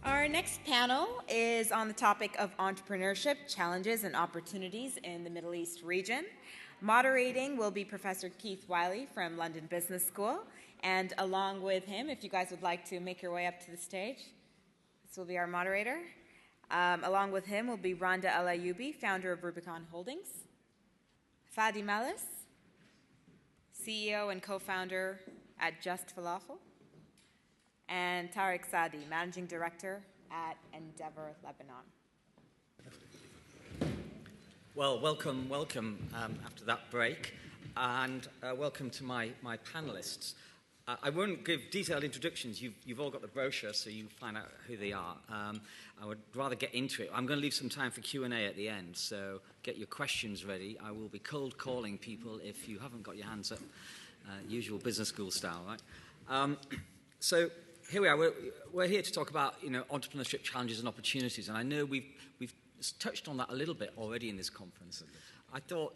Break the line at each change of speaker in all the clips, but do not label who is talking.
Our next panel is on the topic of entrepreneurship, challenges, and opportunities in the Middle East region. Moderating will be Professor Keith Wiley from London Business School, and along with him, if you guys would like to make your way up to the stage, this will be our moderator. Along with him will be Rhonda El Ayoubi, founder of Rubicon Holdings, Fadi Malis, CEO and co-founder at Just Falafel, and Tariq Sadi, Managing Director at Endeavor Lebanon.
Well, welcome after that break, and welcome to my panelists. I won't give detailed introductions. You've all got the brochure, so you find out who they are. I would rather get into it. I'm going to leave some time for Q&A at the end, so get your questions ready. I will be cold calling people if you haven't got your hands up, usual business school style, right? So here we are. We're here to talk about entrepreneurship challenges and opportunities, and I know we've touched on that a little bit already in this conference. I thought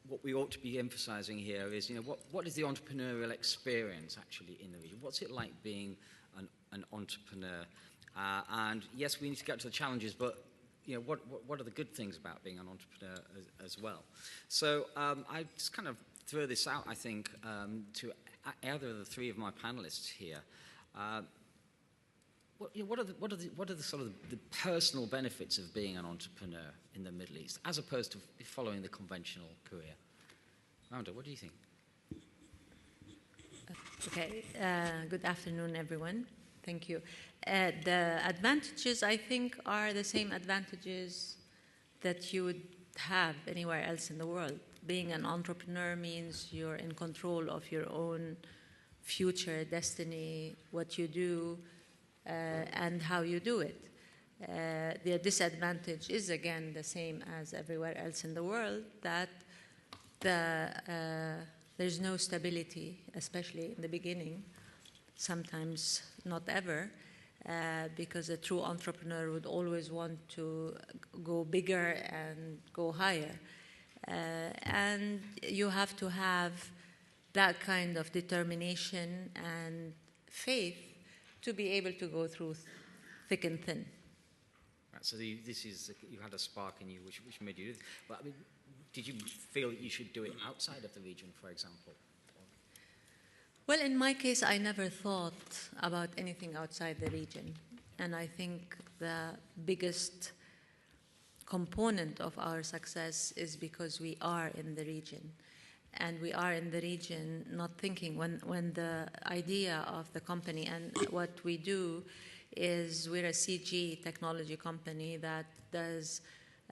what we ought to be emphasizing here is what is the entrepreneurial experience actually in the region? What's it like being an entrepreneur? And yes, we need to get to the challenges, but what are the good things about being an entrepreneur as well? So I just kind of throw this out, I think, to either of the three of my panelists here. What are the sort of the personal benefits of being an entrepreneur in the Middle East, as opposed to following the conventional career? Rhonda, what do you think?
Okay. Good afternoon, everyone. Thank you. The advantages, I think, are the same advantages that you would have anywhere else in the world. Being an entrepreneur means you're in control of your own future destiny, what you do, and how you do it. The disadvantage is, again, the same as everywhere else in the world, that there's no stability, especially in the beginning, sometimes not ever, because a true entrepreneur would always want to go bigger and go higher. And you have to have that kind of determination and faith to be able to go through thick and thin.
Right, so you had a spark in you which made you do this. But I mean, did you feel that you should do it outside of the region, for example?
Well, in my case, I never thought about anything outside the region. And I think the biggest component of our success is because we are in the region. And we are in the region not thinking. When the idea of the company and what we do is we're a CG technology company that does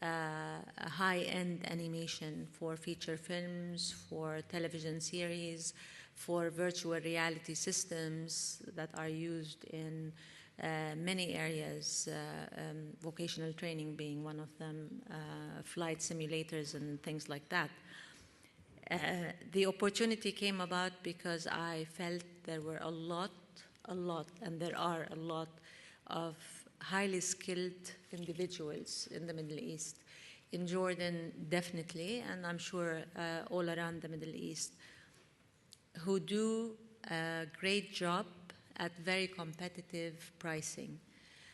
high-end animation for feature films, for television series, for virtual reality systems that are used in many areas, vocational training being one of them, flight simulators and things like that. The opportunity came about because I felt there were a lot, and there are a lot of highly skilled individuals in the Middle East. In Jordan, definitely, and I'm sure all around the Middle East, who do a great job at very competitive pricing.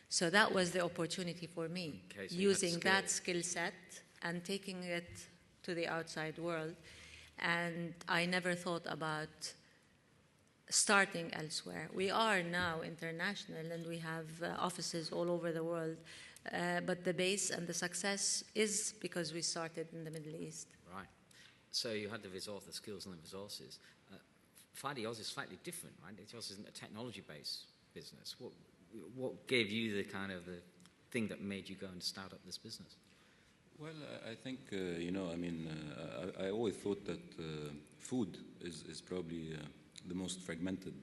So that was the opportunity for me, okay, so using that skill set and taking it to the outside world. And I never thought about starting elsewhere. We are now international and we have offices all over the world, but the base and the success is because we started in the Middle East.
Right. So you had the skills and the resources. Fadi, yours is slightly different, right? Yours isn't a technology-based business. What gave you the kind of the thing that made you go and start up this business?
Well, I think, I always thought that food is probably the most fragmented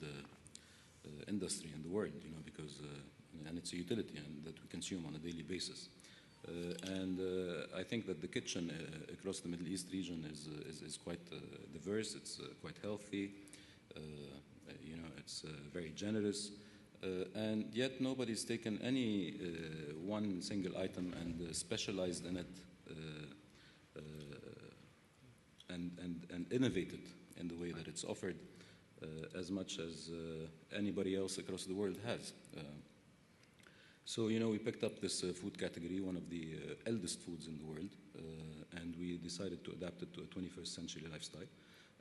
industry in the world, because, and it's a utility and that we consume on a daily basis. And I think that the kitchen across the Middle East region is quite diverse, it's quite healthy, it's very generous. And yet nobody's taken any one single item and specialized in it and innovated in the way that it's offered as much as anybody else across the world has. So, you know, we picked up this food category, one of the eldest foods in the world, and we decided to adapt it to a 21st century lifestyle.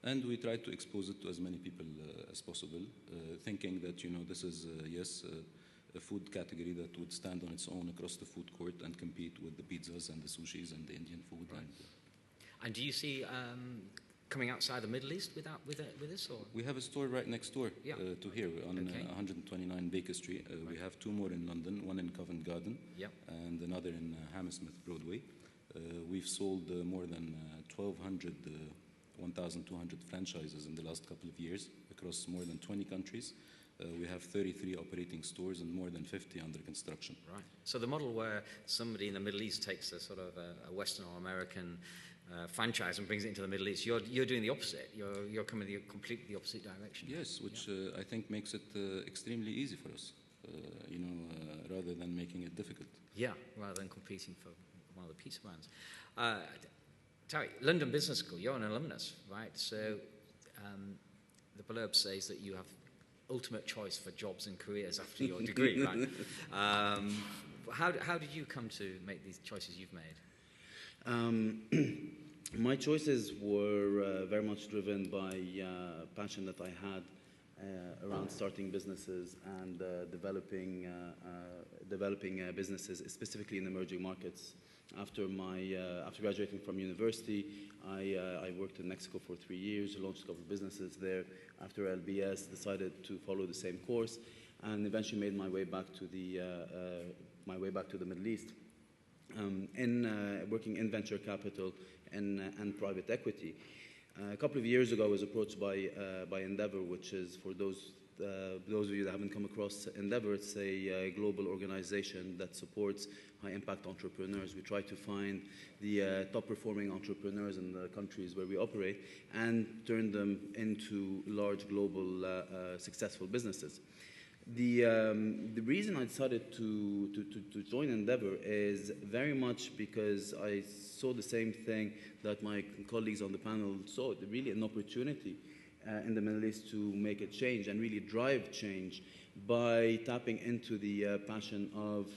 And we tried to expose it to as many people as possible, thinking that, you know, this is, yes, a food category that would stand on its own across the food court and compete with the pizzas and the sushis and the Indian food.
Right. And do you see coming outside the Middle East with this? Or?
We have a store right next door to here on 129 Baker Street. We have two more in London, one in Covent Garden and another in Hammersmith Broadway. We've sold more than 1,200 franchises in the last couple of years across more than 20 countries. We have 33 operating stores and more than 50 under construction.
Right. So the model where somebody in the Middle East takes a sort of a Western or American franchise and brings it into the Middle East, you're doing the opposite. You're coming completely the opposite direction.
Yes, which I think makes it extremely easy for us, you know, rather than making it difficult.
Yeah, rather than competing for one of the pizza brands. Terry, London Business School, you're an alumnus, right? So the blurb says that you have ultimate choice for jobs and careers after your degree, right? How did you come to make these choices you've made?
My choices were very much driven by passion that I had around starting businesses and developing businesses, specifically in emerging markets. After graduating from university, I worked in Mexico for 3 years, launched a couple of businesses there. After LBS, decided to follow the same course, and eventually made my way back to the Middle East. Working in venture capital and private equity. A couple of years ago, I was approached by Endeavor, which is, for those of you that haven't come across Endeavor, it's a global organization that supports high-impact entrepreneurs. We try to find the top-performing entrepreneurs in the countries where we operate and turn them into large global successful businesses. The reason I decided to join Endeavor is very much because I saw the same thing that my colleagues on the panel saw, really an opportunity in the Middle East to make a change and really drive change by tapping into the passion of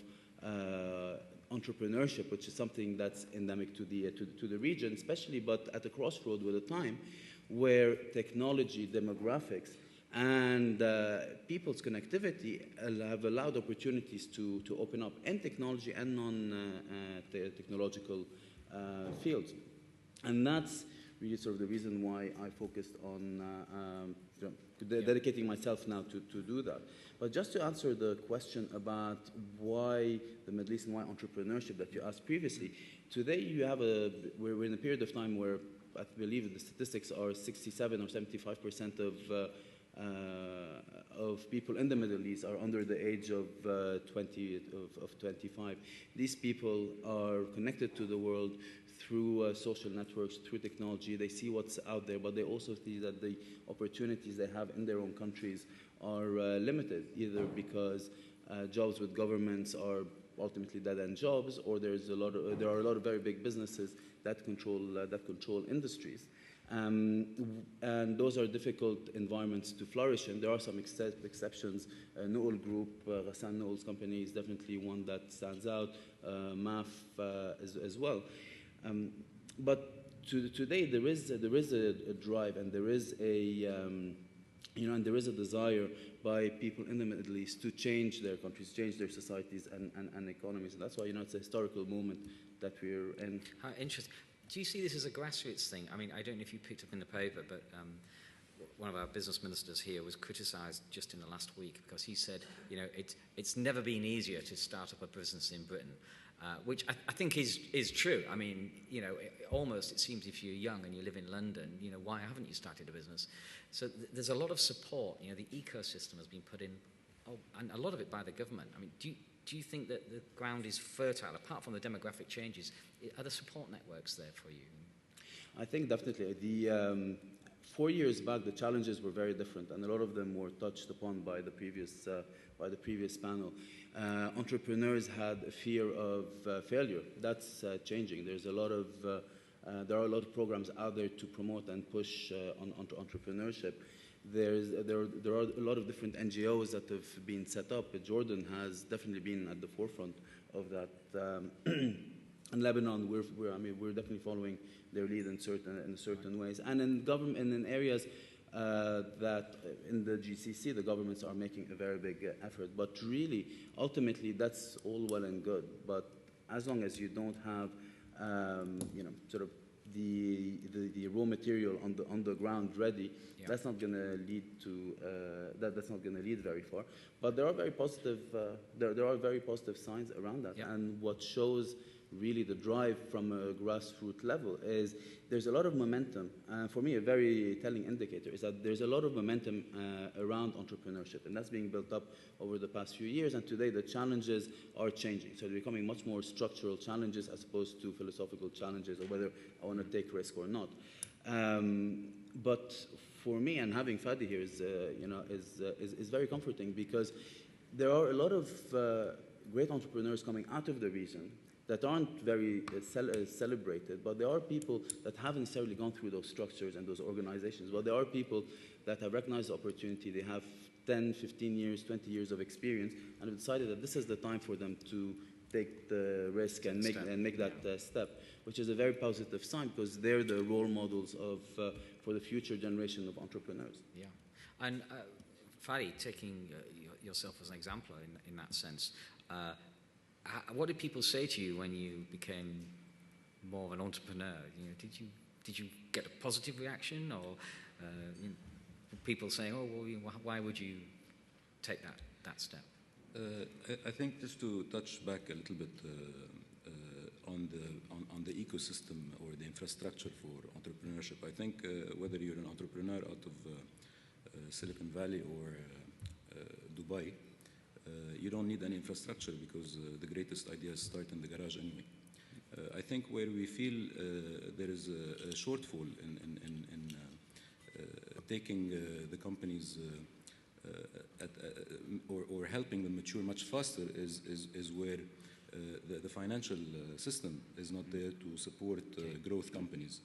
entrepreneurship, which is something that's endemic to the region, especially, but at a crossroad with a time where technology, demographics, and people's connectivity have allowed opportunities to open up in technology and non-technological fields. And that's really sort of the reason why I focused on dedicating myself now to do that. But just to answer the question about why the Middle East and why entrepreneurship that you asked previously, today we're in a period of time where I believe the statistics are 67 or 75% of people in the Middle East are under the age of 25. These people are connected to the world through social networks, through technology. They see what's out there, but they also see that the opportunities they have in their own countries are limited, either because jobs with governments are ultimately dead-end jobs, or there are a lot of very big businesses that control industries. And those are difficult environments to flourish in. There are some exceptions. Noel Group, Ghassan Noel's company is definitely one that stands out. MAF as well. But today there is a drive, and there is a desire by people in the Middle East to change their countries, change their societies and economies. And that's why it's a historical moment that we're in.
How interesting. Do you see this as a grassroots thing? I mean, I don't know if you picked up in the paper, but one of our business ministers here was criticised just in the last week because he said, it's never been easier to start up a business in Britain, which I think is true. I mean, almost it seems if you're young and you live in London, why haven't you started a business? So there's a lot of support. The ecosystem has been put in, and a lot of it by the government. I mean, do you think that the ground is fertile, apart from the demographic changes? Are there support networks there for you?
I think definitely. 4 years back, the challenges were very different, and a lot of them were touched upon by the previous panel. Entrepreneurs had a fear of failure. That's changing. There are a lot of programs out there to promote and push on entrepreneurship. there are a lot of different NGOs that have been set up. Jordan has definitely been at the forefront of that. In Lebanon, we're definitely following their lead in certain ways, and in government and in areas that in the GCC, the governments are making a very big effort. But really, ultimately, that's all well and good. But as long as you don't have, sort of the raw material on the ground ready, that's not going to lead to that's not going to lead very far. But there are very positive there are very positive signs around that, and what shows really the drive from a grassroots level is there's a lot of momentum. For me, a very telling indicator is that there's a lot of momentum around entrepreneurship, and that's being built up over the past few years. And today, the challenges are changing. So they're becoming much more structural challenges as opposed to philosophical challenges of whether I want to take risk or not. But for me, and having Fadi here is very comforting, because there are a lot of great entrepreneurs coming out of the region that aren't very celebrated, but there are people that haven't necessarily gone through those structures and those organizations. But there are people that have recognized the opportunity. They have 10, 15 years, 20 years of experience, and have decided that this is the time for them to take the risk and make that step, which is a very positive sign, because they're the role models for the future generation of entrepreneurs.
Yeah, and Fadi, taking yourself as an exemplar in that sense, what did people say to you when you became more of an entrepreneur? Did you get a positive reaction, or people saying, "Oh, well, why would you take that step?"
I think just to touch back a little bit on the ecosystem or the infrastructure for entrepreneurship. I think whether you're an entrepreneur out of Silicon Valley or Dubai, you don't need any infrastructure, because the greatest ideas start in the garage anyway. I think where we feel there is a shortfall in taking the companies or helping them mature much faster is where the financial system is not there to support growth companies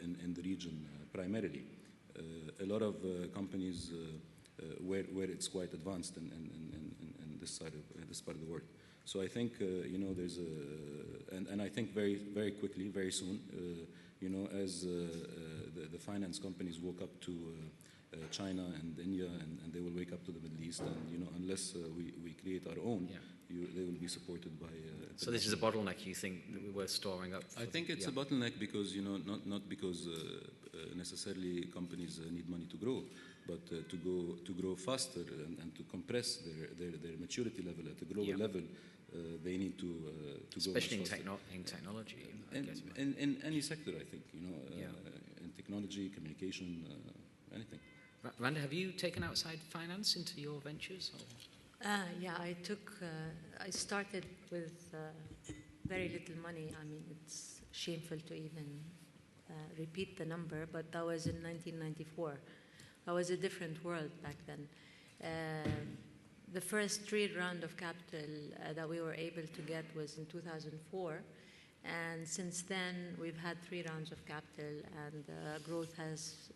in the region primarily. A lot of companies where it's quite advanced in this part of the world. So I think there's and I think very quickly, very soon, as the finance companies woke up to China and India, and they will wake up to the Middle East, and unless we create our own, they will be supported by.
So this is a bottleneck, you think, that we're storing up?
I think it's a bottleneck because not because necessarily companies need money to grow, but to grow faster and to compress their maturity level at a global level, they need to go.
Especially in technology.
In any sector, I think, in technology, communication, anything.
Randa, have you taken outside finance into your ventures?
I started with very little money. I mean, it's shameful to even repeat the number, but that was in 1994. That was a different world back then. The first round of capital that we were able to get was in 2004. And since then, we've had 3 rounds of capital, and growth has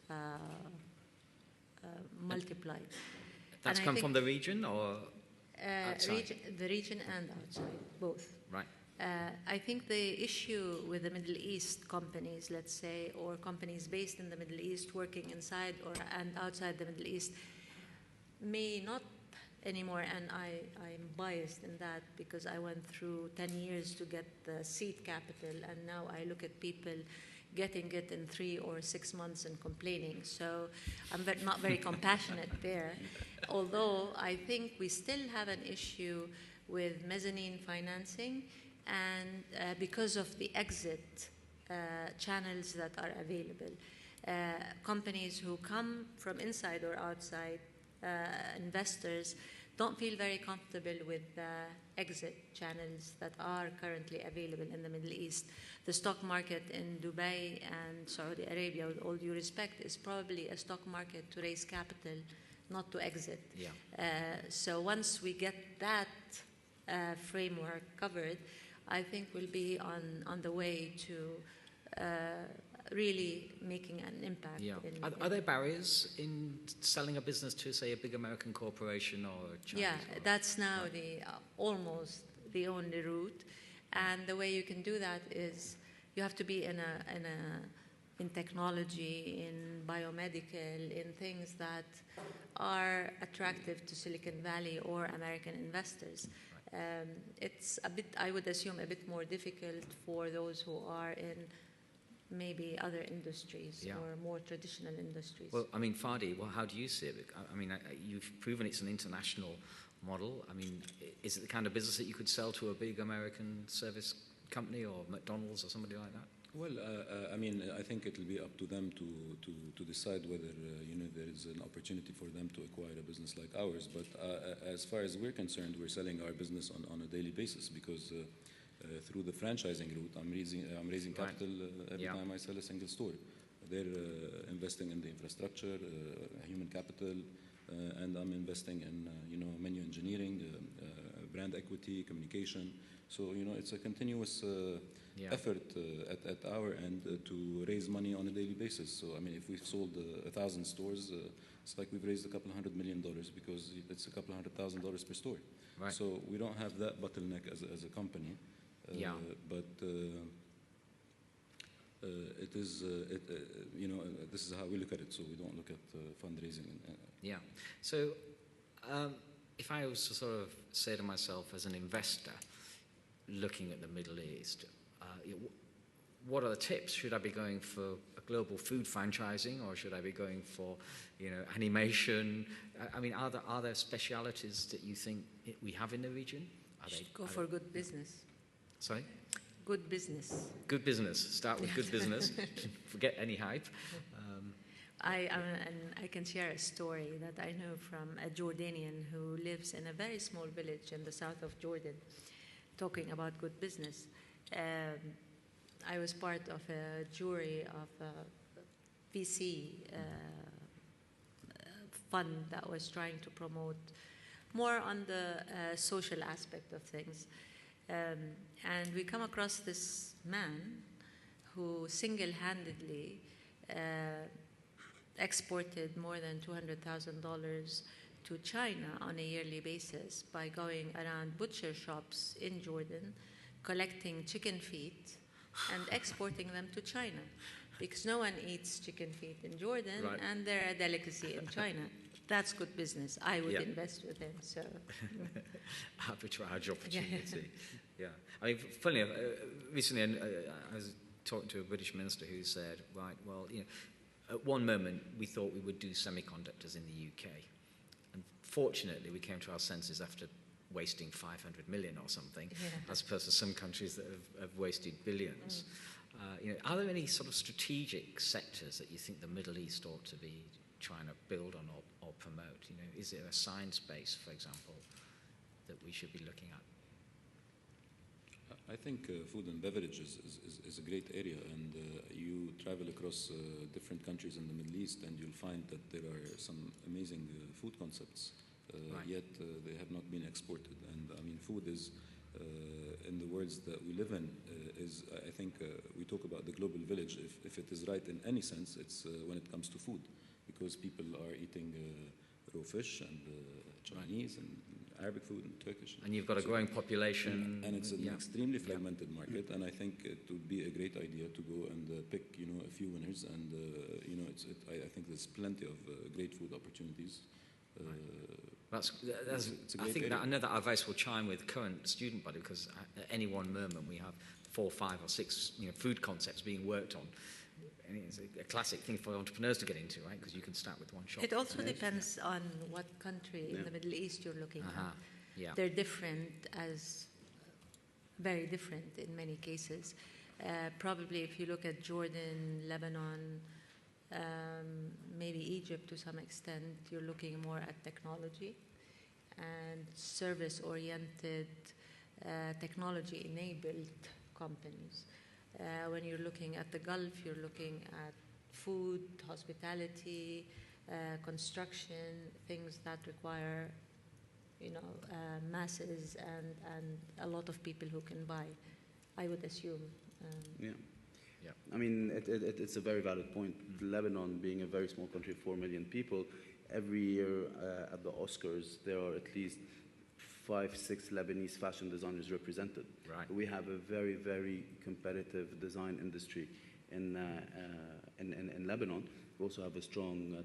multiplied.
That's come from the region or outside?
The region and outside, both.
Right.
I think the issue with the Middle East companies, let's say, or companies based in the Middle East working inside and outside the Middle East, may not anymore, and I'm biased in that because I went through 10 years to get the seed capital, and now I look at people getting it in 3 or 6 months and complaining. So I'm not very compassionate there. Although I think we still have an issue with mezzanine financing, and because of the exit channels that are available. Companies who come from inside or outside, investors, don't feel very comfortable with the exit channels that are currently available in the Middle East. The stock market in Dubai and Saudi Arabia, with all due respect, is probably a stock market to raise capital, not to exit. So once we get that framework covered, I think we'll be on the way to really making an impact.
Yeah. Are there barriers in selling a business to, say, a big American corporation or a Chinese?
Yeah, that's now the almost the only route, and the way you can do that is you have to be in technology, in biomedical, in things that are attractive to Silicon Valley or American investors. It's a bit, I would assume, a bit more difficult for those who are in maybe other industries or more traditional industries.
Well, I mean, Fadi, well, how do you see it? I mean, you've proven it's an international model. I mean, is it the kind of business that you could sell to a big American service company or McDonald's or somebody like that?
Well, I mean, I think it will be up to them to decide whether there is an opportunity for them to acquire a business like ours. But as far as we're concerned, we're selling our business on a daily basis because through the franchising route, I'm raising capital every time I sell a single store. They're investing in the infrastructure, human capital, and I'm investing in menu engineering, brand equity, communication. So it's a continuous effort at our end to raise money on a daily basis. So I mean, if we've sold 1,000 stores, it's like we've raised $200 million because it's $200,000 per store.
Right.
So we don't have that bottleneck as a company. But it is, this is how we look at it. So we don't look at fundraising.
Yeah. So if I was to sort of say to myself as an investor looking at the Middle East, what are the tips? Should I be going for a global food franchising, or should I be going for, animation? I mean, are there specialities that you think we have in the region?
Go for good business.
Sorry?
Good business.
Good business. Start with good business. Forget any hype.
I can share a story that I know from a Jordanian who lives in a very small village in the south of Jordan, talking about good business. I was part of a jury of a VC fund that was trying to promote more on the social aspect of things. And we come across this man who single-handedly exported more than $200,000 to China on a yearly basis by going around butcher shops in Jordan, collecting chicken feet and exporting them to China, because no one eats chicken feet in Jordan, and they're a delicacy in China. That's good business. I would invest with him. So
arbitrage opportunity. Yeah. I mean, funny. Recently, I was talking to a British minister who said, right, well, at one moment we thought we would do semiconductors in the UK, and fortunately we came to our senses after wasting 500 million or something, as opposed to some countries that have wasted billions. Are there any sort of strategic sectors that you think the Middle East ought to be trying to build on or promote? Is there a science base, for example, that we should be looking at?
I think food and beverage is a great area, and you travel across different countries in the Middle East, and you'll find that there are some amazing food concepts, yet they have not been exported. And I mean, food is, in the worlds that we live in, I think we talk about the global village. If it is right in any sense, it's when it comes to food, because people are eating raw fish and Chinese and Arabic food and Turkish.
And you've got a growing population.
And it's an extremely fragmented market, and I think it would be a great idea to go and pick, a few winners. And, I think there's plenty of great food opportunities.
I think that another advice will chime with current student body, because at any one moment we have 4, 5 or 6 food concepts being worked on. And it's a classic thing for entrepreneurs to get into, right? Because you can start with one shop.
It also depends on what country in the Middle East you're looking at.
Yeah.
They're very different in many cases. Probably if you look at Jordan, Lebanon, maybe Egypt to some extent, you're looking more at technology and service-oriented, technology-enabled companies. When you're looking at the Gulf, you're looking at food, hospitality, construction, things that require, masses and a lot of people who can buy, I would assume.
Yeah.
I mean, it's a very valid point. Lebanon, being a very small country, 4 million people, every year at the Oscars, there are at least 5, 6 Lebanese fashion designers represented.
Right.
We have a very, very competitive design industry in Lebanon. We also have a strong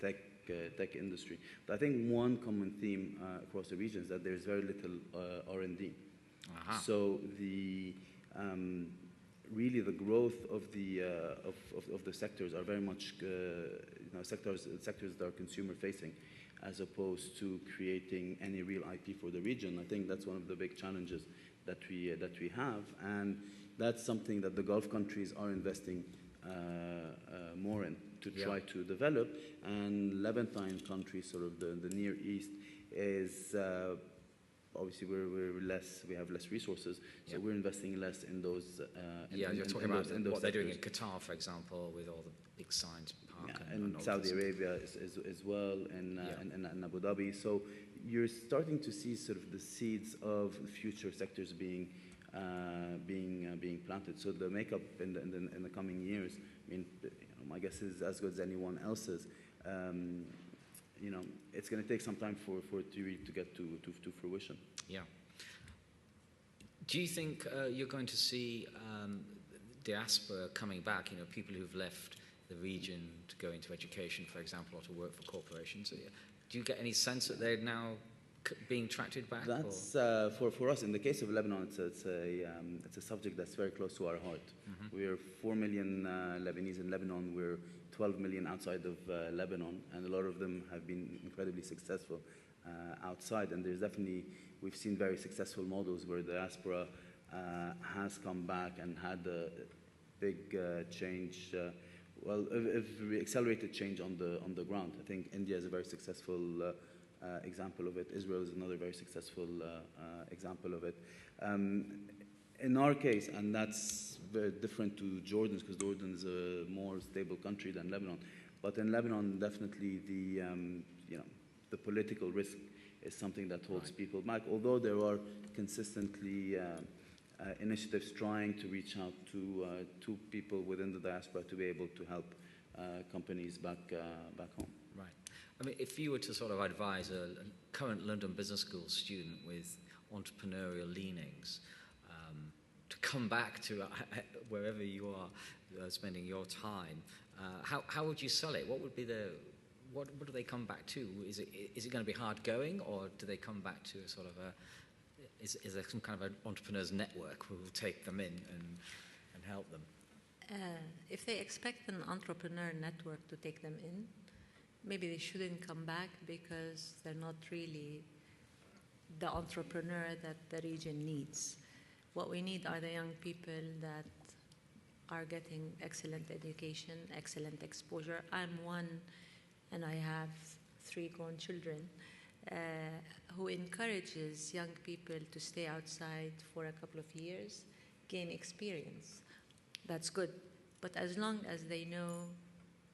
tech industry. But I think one common theme across the region is that there's very little R&D. So really the growth of the sectors are very much sectors that are consumer facing, as opposed to creating any real IP for the region. I think that's one of the big challenges that we have, and that's something that the Gulf countries are investing more in to try to develop. And Levantine countries, sort of the Near East, is obviously we have less resources, so we're investing less in those.
You're talking about what they're doing in
sectors.
Qatar, for example, with all the big science park.
And Saudi Arabia as well, and Abu Dhabi. So you're starting to see sort of the seeds of future sectors being planted. So the makeup in the coming years, I mean, my guess is as good as anyone else's. It's going to take some time for it to get to fruition.
Yeah. Do you think you're going to see diaspora coming back? People who've left the region to go into education, for example, or to work for corporations. Do you get any sense that they're now being attracted back?
That's for us. In the case of Lebanon, it's a subject that's very close to our heart. Mm-hmm. We're 4 million Lebanese in Lebanon. We're 12 million outside of Lebanon, and a lot of them have been incredibly successful outside. And we've seen very successful models where the diaspora has come back and had a big change. Accelerated change on the ground. I think India is a very successful example of it. Israel is another very successful example of it. In our case, and that's very different to Jordan's, because Jordan is a more stable country than Lebanon. But in Lebanon, definitely the political risk is something that holds people back. Although there are consistently initiatives trying to reach out to people within the diaspora to be able to help companies back home.
Right. I mean, if you were to sort of advise a current London Business School student with entrepreneurial leanings to come back to wherever you are spending your time, how would you sell it? What would be what do they come back to? Is it going to be hard going, or do they come back to a sort of is there some kind of an entrepreneurs network who will take them in and help them?
If they expect an entrepreneur network to take them in, maybe they shouldn't come back, because they're not really the entrepreneur that the region needs. What we need are the young people that are getting excellent education, excellent exposure. I'm one, and I have 3 grown children, who encourages young people to stay outside for a couple of years, gain experience. That's good. But as long as they know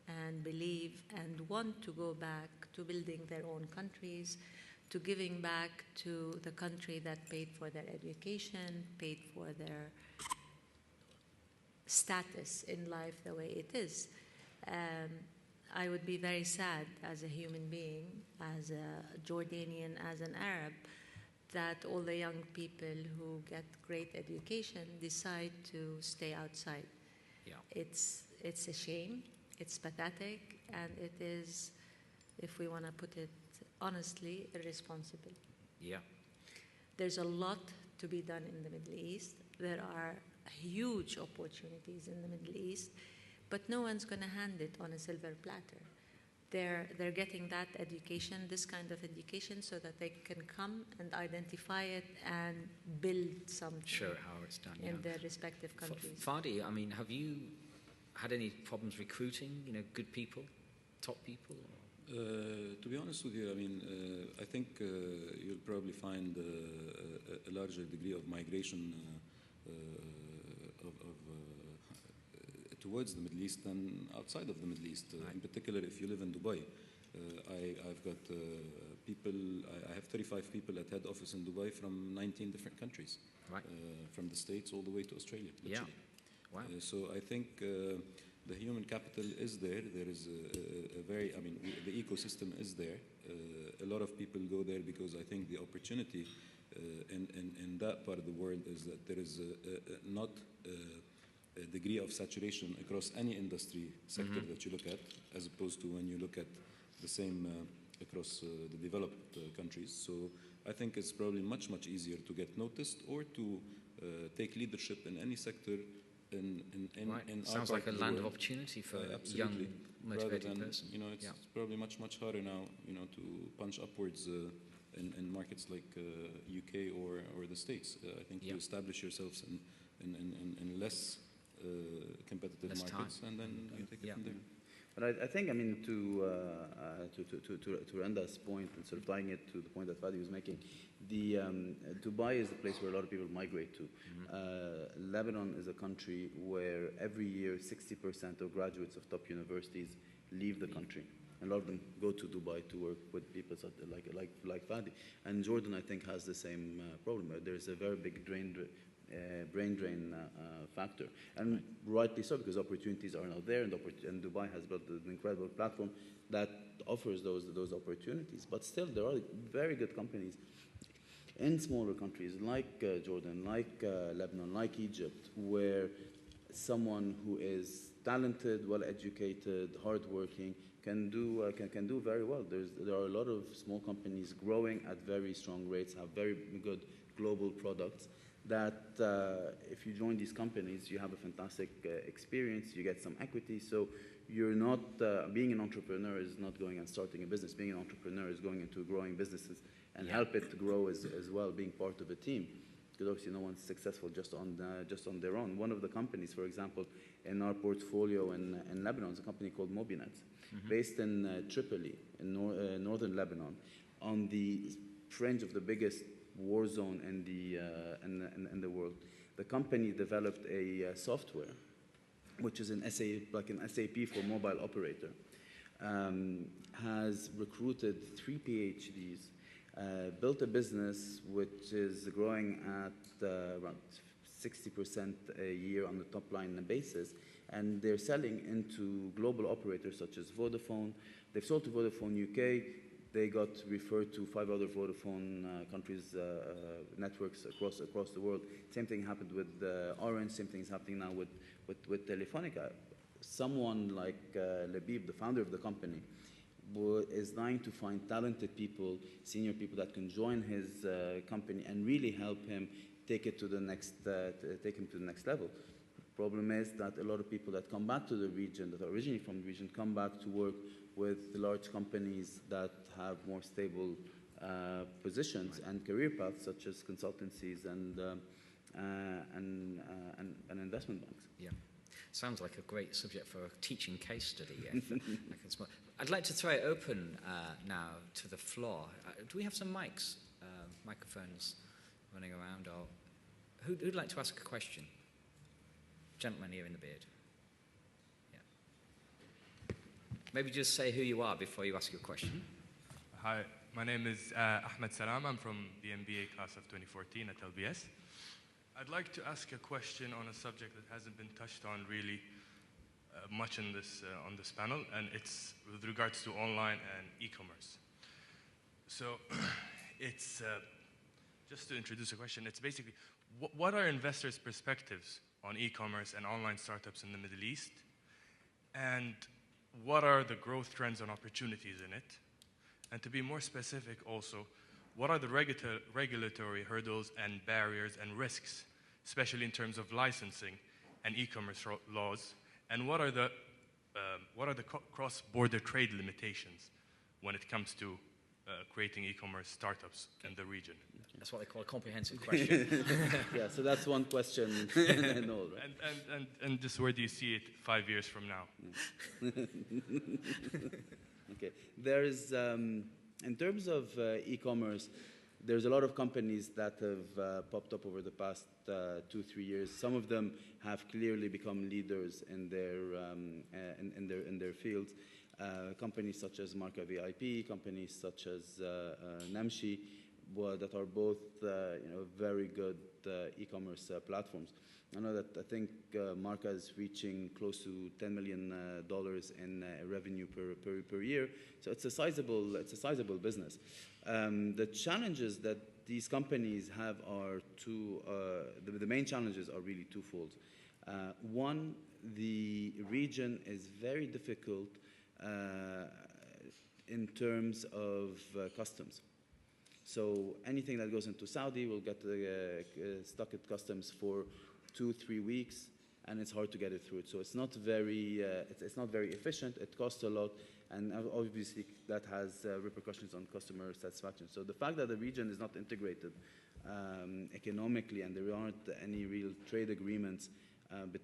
and believe and want to go back to building their own countries, to giving back to the country that paid for their education, paid for their status in life the way it is, I would be very sad as a human being, as a Jordanian, as an Arab, that all the young people who get great education decide to stay outside.
Yeah.
It's a shame, it's pathetic, and it is, if we want to put it honestly, irresponsible.
Yeah.
There's a lot to be done in the Middle East. There are huge opportunities in the Middle East, but no one's going to hand it on a silver platter. They're getting that education, this kind of education, so that they can come and identify it and build something.
Sure, how it's done
in their respective countries.
Fadi, I mean, have you had any problems recruiting, good people, top people?
To be honest with you, I mean, I think you'll probably find a larger degree of migration towards the Middle East than outside of the Middle East. In particular, if you live in Dubai, I've got people. I have 35 people at head office in Dubai from 19 different countries,
right?
From the States all the way to Australia. Literally.
Wow.
So I think the human capital is there. There is a very, I mean, the ecosystem is there. A lot of people go there because I think the opportunity in that part of the world is that there is not a degree of saturation across any industry sector that you look at, as opposed to when you look at the same across the developed countries. So I think it's probably much, much easier to get noticed or to take leadership in any sector in
Sounds
our
like a
part of the
world of
world.
opportunity for a
Absolutely.
young, motivated
Rather than,
person.
you know, it's probably much, much harder now, you know, to punch upwards in markets like UK or the States. I think you establish yourselves in less competitive
Less
markets,
time.
and then you take it from there.
But I think, I mean, to Randa's point and sort of tying it to the point that Fadi was making, Dubai is the place where a lot of people migrate to. Lebanon is a country where every year 60% of graduates of top universities leave the country. And a lot of them go to Dubai to work with people such like Fadi. And Jordan, I think, has the same problem. There's a very big brain drain factor, and rightly so, because opportunities are now there, and Dubai has built an incredible platform that offers those opportunities. But still, there are very good companies in smaller countries like Jordan, like Lebanon, like Egypt, where someone who is talented, well-educated, hardworking can do very well. There are a lot of small companies growing at very strong rates, have very good global products, that if you join these companies, you have a fantastic experience, you get some equity. So you're not, being an entrepreneur is not going and starting a business. Being an entrepreneur is going into growing businesses and help it to grow as well, being part of a team. Because obviously no one's successful just on their own. One of the companies, for example, in our portfolio in Lebanon is a company called Mobinet, based in Tripoli, in northern Lebanon, on the fringe of the biggest war zone in the world. The company developed a software, which is an SAP for mobile operator. Has recruited 3 PhDs, built a business which is growing at around 60% a year on the top line basis, and they're selling into global operators such as Vodafone. They've sold to Vodafone UK. They got referred to 5 other Vodafone countries, networks across the world. Same thing happened with Orange. Same thing is happening now with Telefonica. Someone like Labib, the founder of the company, is dying to find talented people, senior people that can join his company and really help him take him to the next level. The problem is that a lot of people that come back to the region, that are originally from the region, come back to work with the large companies that have more stable positions and career paths, such as consultancies and investment banks.
Yeah. Sounds like a great subject for a teaching case study. I'd like to throw it open now to the floor. Do we have some mics, microphones running around? Or who'd like to ask a question? Gentleman here in the beard. Yeah. Maybe just say who you are before you ask your question.
Hi, my name is Ahmed Salam. I'm from the MBA class of 2014 at LBS. I'd like to ask a question on a subject that hasn't been touched on really much in this on this panel, and it's with regards to online and e-commerce. So it's just to introduce a question, it's basically what are investors' perspectives on e-commerce and online startups in the Middle East, and what are the growth trends and opportunities in it? And to be more specific also, what are the regulatory hurdles and barriers and risks, especially in terms of licensing and e-commerce laws? And what are the cross-border trade limitations when it comes to creating e-commerce startups in the region?
That's what they call a comprehensive question.
Yeah, so that's one question. And all, right?
And just where do you see it 5 years from now?
Okay, there is, in terms of e-commerce, there's a lot of companies that have popped up over the past 2-3 years. Some of them have clearly become leaders in their fields. Companies such as Marca VIP, companies such as Namshi, that are both very good e-commerce platforms. I think Marca is reaching close to $10 million in revenue per year. So it's a sizable business. The challenges that these companies have are the main challenges are really twofold. One, the region is very difficult in terms of customs. So anything that goes into Saudi will get stuck at customs for 2-3 weeks, and it's hard to get it through it. So it's not very efficient. It costs a lot, and obviously that has repercussions on customer satisfaction. So the fact that the region is not integrated economically, and there aren't any real trade agreements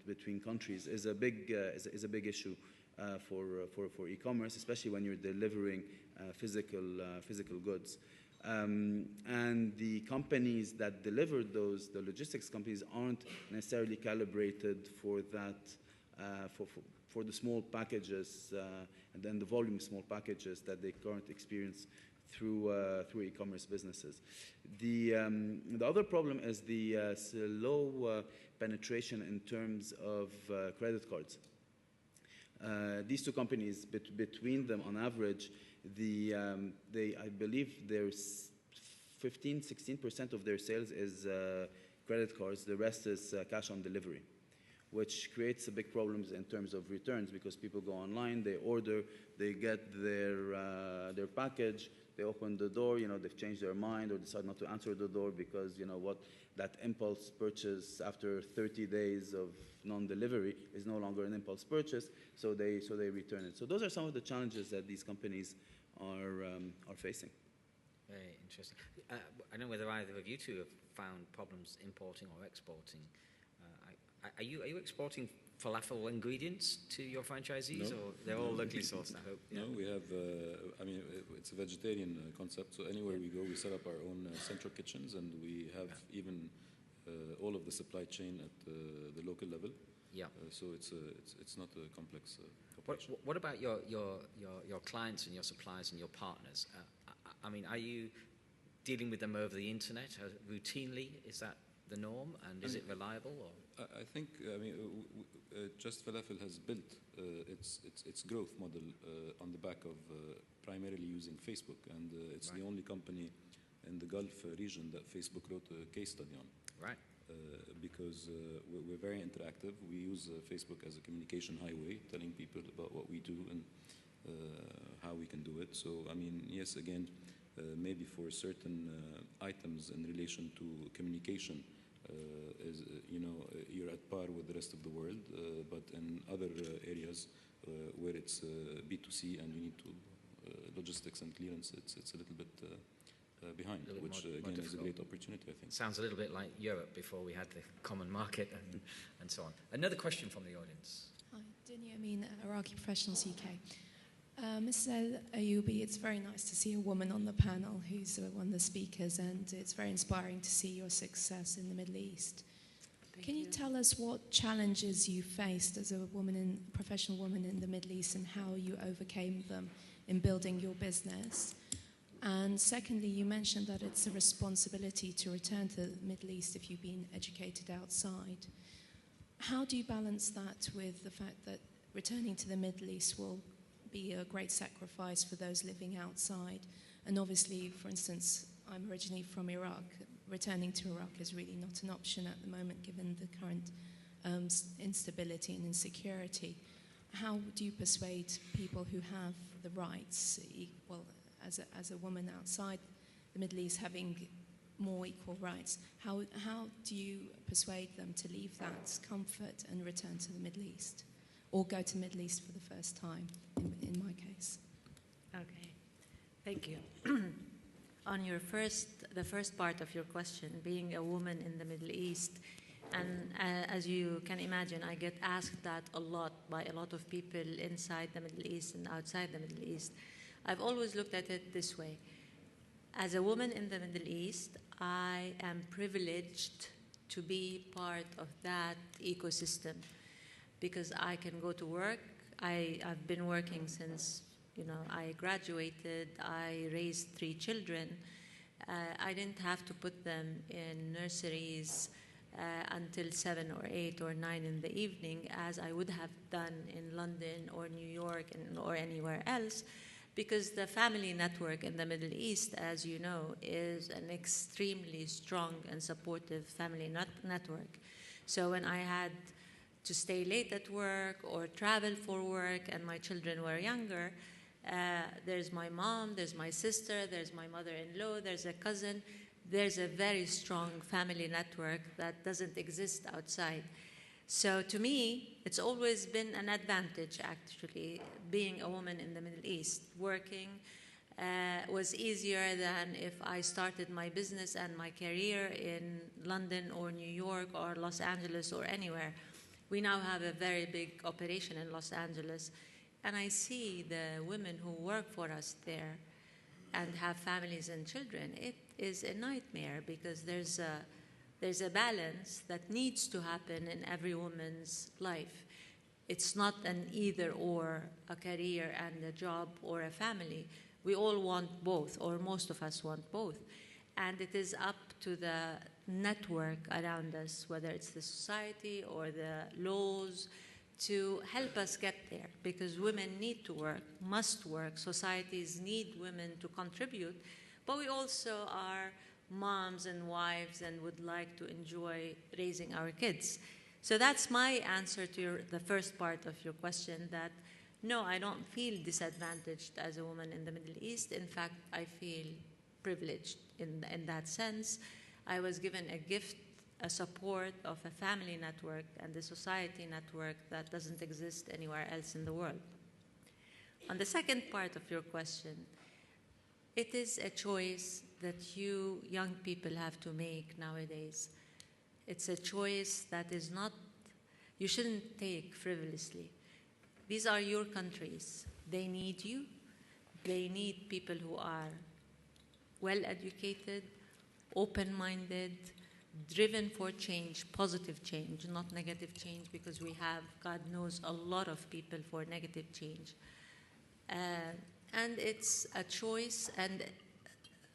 between countries, is a big issue for e-commerce, especially when you're delivering physical goods. And the companies that deliver those, the logistics companies, aren't necessarily calibrated for that, for the small packages and then the volume small packages that they currently experience through e-commerce businesses. The other problem is the low penetration in terms of credit cards. These two companies, between them, on average, I believe there's 15-16% of their sales is credit cards. The rest is cash on delivery, which creates a big problems in terms of returns, because people go online, they order, they get their package, they open the door, they've changed their mind or decide not to answer the door because, that impulse purchase after 30 days of non-delivery is no longer an impulse purchase, so they return it. So those are some of the challenges that these companies are facing.
Very interesting. I don't know whether either of you two have found problems importing or exporting. Are you exporting falafel ingredients to your franchisees,
No.
or they're all locally sourced, I hope? Yeah.
No, we have, it's a vegetarian concept, so anywhere we go, we set up our own central kitchens, and we have even all of the supply chain at the local level.
Yeah.
So it's not a complex operation.
What about your clients and your suppliers and your partners? Are you dealing with them over the internet routinely? Is that the norm, and is it reliable? Or?
I think Just Falafel has built its growth model on the back of primarily using Facebook, and it's the only company in the Gulf region that Facebook wrote a case study on.
Right.
Because we're very interactive. We use Facebook as a communication highway, telling people about what we do and how we can do it. So, yes, again, maybe for certain items in relation to communication, you're at par with the rest of the world, but in other areas where it's B2C and you need to logistics and clearance, it's a little bit behind, which again is a great opportunity, I think.
Sounds a little bit like Europe before we had the common market and so on. Another question from the audience.
Hi, Dunya Amin, Iraqi Professionals UK. Mrs. Ayubi, it's very nice to see a woman on the panel who's one of the speakers, and it's very inspiring to see your success in the Middle East. Can you tell us what challenges you faced as a professional woman in the Middle East, and how you overcame them in building your business? And secondly, you mentioned that it's a responsibility to return to the Middle East if you've been educated outside. How do you balance that with the fact that returning to the Middle East will be a great sacrifice for those living outside? And obviously, for instance, I'm originally from Iraq. Returning to Iraq is really not an option at the moment, given the current instability and insecurity. How do you persuade people who have the rights, as a woman outside the Middle East, having more equal rights, how do you persuade them to leave that comfort and return to the Middle East, or go to the Middle East for the first time, in my case?
Okay, thank you. On the first part of your question, being a woman in the Middle East, and as you can imagine, I get asked that a lot by a lot of people inside the Middle East and outside the Middle East. I've always looked at it this way. As a woman in the Middle East, I am privileged to be part of that ecosystem because I can go to work. I've been working since I graduated. I raised 3 children. I didn't have to put them in nurseries until 7 or 8 or 9 in the evening, as I would have done in London or New York or anywhere else, because the family network in the Middle East, as you know, is an extremely strong and supportive family network. So when I had to stay late at work or travel for work and my children were younger, there's my mom, there's my sister, there's my mother-in-law, there's a cousin. There's a very strong family network that doesn't exist outside. So to me, it's always been an advantage, actually, being a woman in the Middle East. Working was easier than if I started my business and my career in London or New York or Los Angeles or anywhere. We now have a very big operation in Los Angeles, and I see the women who work for us there and have families and children. It is a nightmare because there's a balance that needs to happen in every woman's life. It's not an either or, a career and a job or a family. We all want both, or most of us want both. And it is up to the network around us, whether it's the society or the laws, to help us get there, because women need to work, must work. Societies need women to contribute, but we also are moms and wives and would like to enjoy raising our kids. So that's my answer to the first part of your question, that no, I don't feel disadvantaged as a woman in the Middle East. In fact, I feel privileged in that sense. I was given a gift, a support of a family network and a society network that doesn't exist anywhere else in the world. On the second part of your question, it is a choice that you young people have to make nowadays. It's a choice that is not, you shouldn't take frivolously. These are your countries. They need you. They need people who are well-educated, open-minded, driven for change, positive change, not negative change, because we have, God knows, a lot of people for negative change. And it's a choice and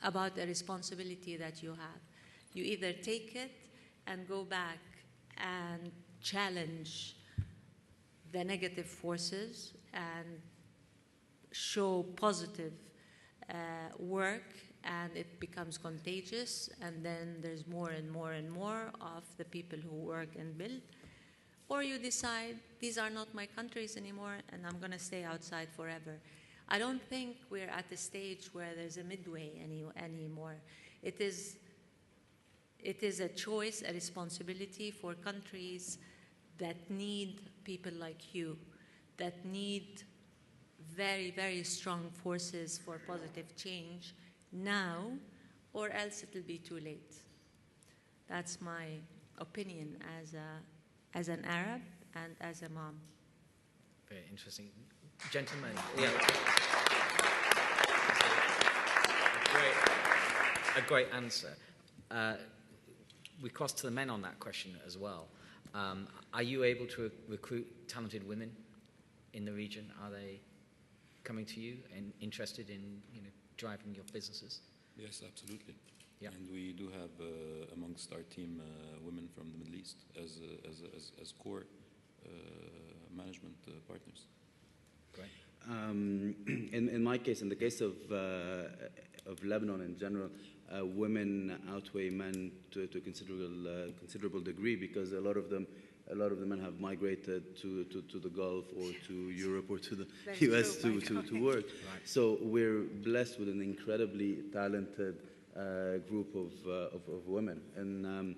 about a responsibility that you have. You either take it and go back and challenge the negative forces and show positive work, and it becomes contagious, and then there's more and more and more of the people who work and build. Or you decide, these are not my countries anymore, and I'm going to stay outside forever. I don't think we're at a stage where there's a midway anymore. It is a choice, a responsibility for countries that need people like you, that need very, very strong forces for positive change now, or else it'll be too late. That's my opinion as an Arab and as a mom.
Very interesting. Gentlemen, yeah. A great answer. We cross to the men on that question as well. Are you able to recruit talented women in the region? Are they coming to you and interested in driving your businesses?
Yes, absolutely.
Yeah.
And we do have amongst our team women from the Middle East as core management partners.
Great.
In my case, in the case of Lebanon in general, women outweigh men to a considerable degree, because a lot of the men have migrated to the Gulf or to Europe or to the US to work.
Right.
So we're blessed with an incredibly talented group of women. And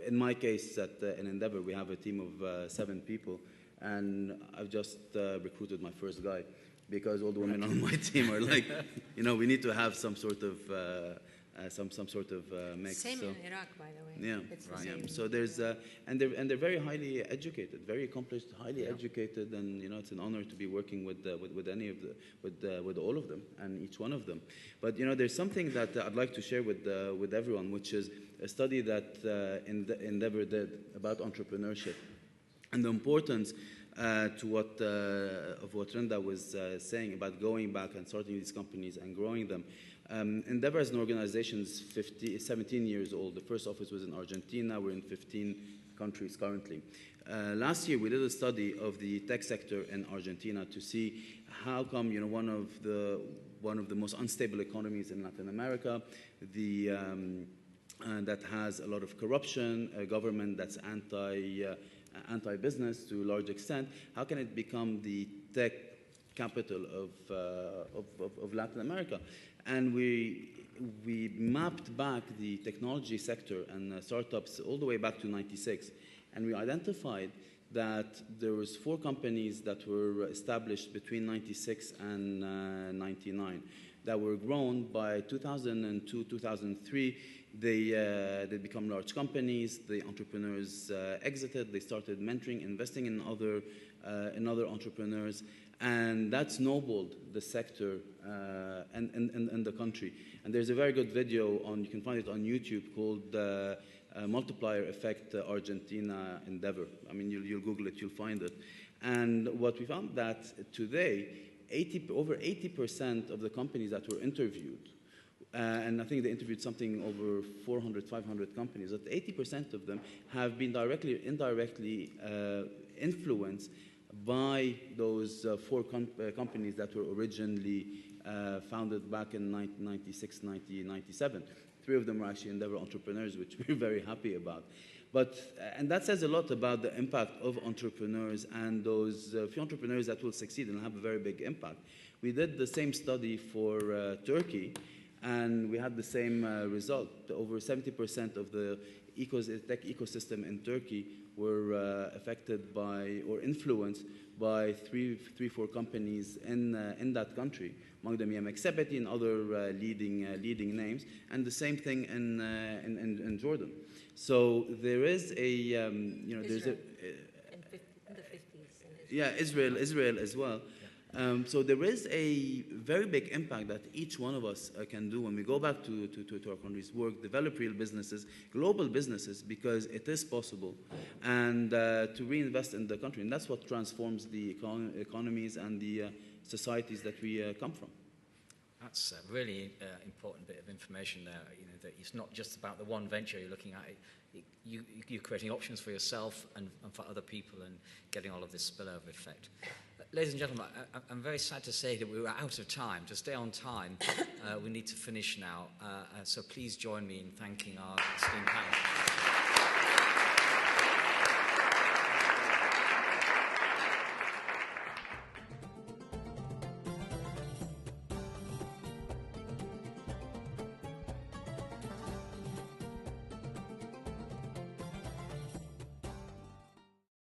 in my case, in Endeavor, we have a team of 7 people, and I've just recruited my first guy, because all the women on my team are like, we need to have some sort of mix.
Same in Iraq, by the way.
Yeah,
it's
right.
the same.
So there's and they're very highly educated, very accomplished, highly educated, and it's an honor to be working with any of with all of them and each one of them. But there's something that I'd like to share with everyone, which is a study that Endeavor did about entrepreneurship and the importance to what Renda was saying about going back and starting these companies and growing them. Endeavor as an organization is 17 years old. The first office was in Argentina. We're in 15 countries currently. Last year, we did a study of the tech sector in Argentina to see how come, one of the most unstable economies in Latin America, that has a lot of corruption, a government that's anti-business to a large extent. How can it become the tech capital of Latin America? And we mapped back the technology sector and startups all the way back to '96, and we identified that there was 4 companies that were established between '96 and '99 that were grown by 2002, 2003. They become large companies. The entrepreneurs exited. They started mentoring, investing in other entrepreneurs, and that snowballed the sector and the country. And there's a very good video you can find it on YouTube called Multiplier Effect Argentina Endeavor. I mean, you'll Google it, you'll find it. And what we found that today, over 80% of the companies that were interviewed, and I think they interviewed something over 400, 500 companies, that 80% of them have been directly or indirectly influenced by those 4 companies that were originally founded back in 1996, 1997. 3 of them were actually Endeavor entrepreneurs, which we're very happy about. And that says a lot about the impact of entrepreneurs and those few entrepreneurs that will succeed and have a very big impact. We did the same study for Turkey, and we had the same result. Over 70% of the tech ecosystem in Turkey were affected by or influenced by 4 companies in that country, among them Yemek Sepeti and other leading names, and the same thing in Jordan. So there is there's a
in the 50s.
yeah, Israel as well. So there is a very big impact that each one of us can do when we go back to our country's work, develop real businesses, global businesses, because it is possible, and to reinvest in the country. And that's what transforms the economies and the societies that we come from.
That's a really important bit of information there. That it's not just about the one venture you're looking at. You're creating options for yourself and for other people and getting all of this spillover effect. Ladies and gentlemen, I'm very sad to say that we were out of time. To stay on time, we need to finish now. So please join me in thanking our esteemed panelists.